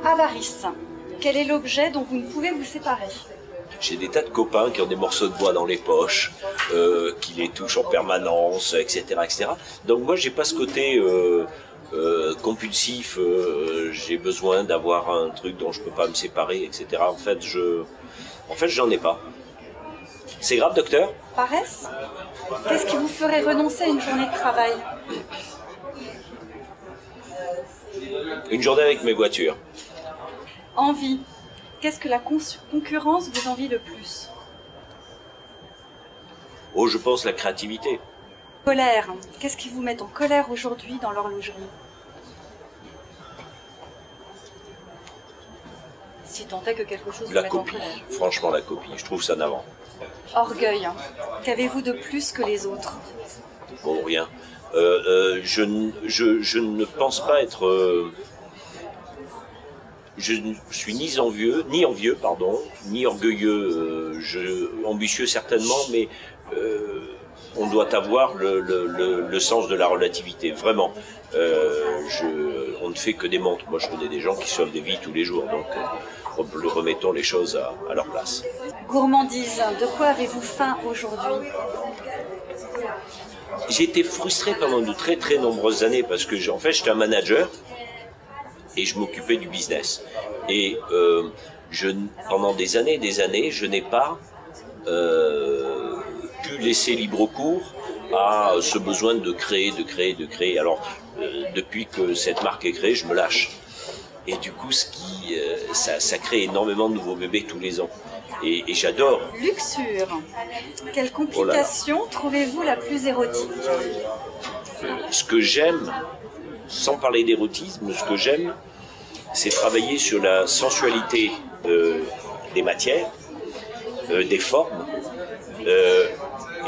Avarice. Quel est l'objet dont vous ne pouvez vous séparer? J'ai des tas de copains qui ont des morceaux de bois dans les poches, qui les touchent en permanence, etc., etc. Donc moi, j'ai pas ce côté compulsif. J'ai besoin d'avoir un truc dont je peux pas me séparer, etc. En fait, j'en ai pas. C'est grave, docteur? Paresse. Qu'est-ce qui vous ferait renoncer à une journée de travail? Une journée avec mes voitures. Envie. Qu'est-ce que la concurrence vous envie le plus? Oh, je pense la créativité. Colère. Qu'est-ce qui vous met en colère aujourd'hui dans l'horlogerie? Si tant est que quelque chose vous La mette en copie. colère. Franchement, la copie. Je trouve ça navrant. Orgueil. Qu'avez-vous de plus que les autres? Bon, rien. Je ne pense pas être... je ne suis ni envieux, ni orgueilleux, ambitieux certainement, mais on doit avoir le sens de la relativité, vraiment. On ne fait que des montres. Moi, je connais des gens qui sauvent des vies tous les jours, donc remettons les choses à leur place. Gourmandise. De quoi avez-vous faim aujourd'hui? J'ai été frustré pendant de très très nombreuses années parce que en fait, j'étais un manager et je m'occupais du business. Et pendant des années, je n'ai pas pu laisser libre cours à ce besoin de créer. Alors, depuis que cette marque est créée, je me lâche. Et du coup, ça crée énormément de nouveaux bébés tous les ans. Et j'adore. Luxure. Quelle complication trouvez-vous la plus érotique? Ce que j'aime, sans parler d'érotisme, ce que j'aime, c'est travailler sur la sensualité des matières, des formes,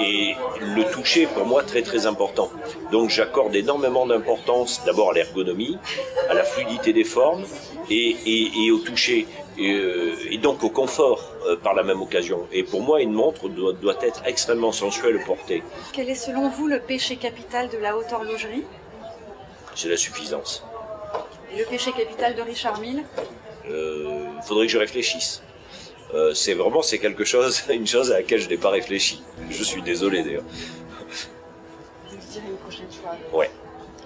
et le toucher pour moi très très important. Donc j'accorde énormément d'importance d'abord à l'ergonomie, à la fluidité des formes et au toucher, et donc au confort par la même occasion. Et pour moi une montre doit être extrêmement sensuelle portée. Quel est selon vous le péché capital de la haute horlogerie? C'est la suffisance. Et le péché capital de Richard Mille? Faudrait que je réfléchisse. C'est une chose à laquelle je n'ai pas réfléchi. Je suis désolé d'ailleurs. Je vous dirai une prochaine fois. Ouais.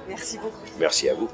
Merci beaucoup. Merci à vous.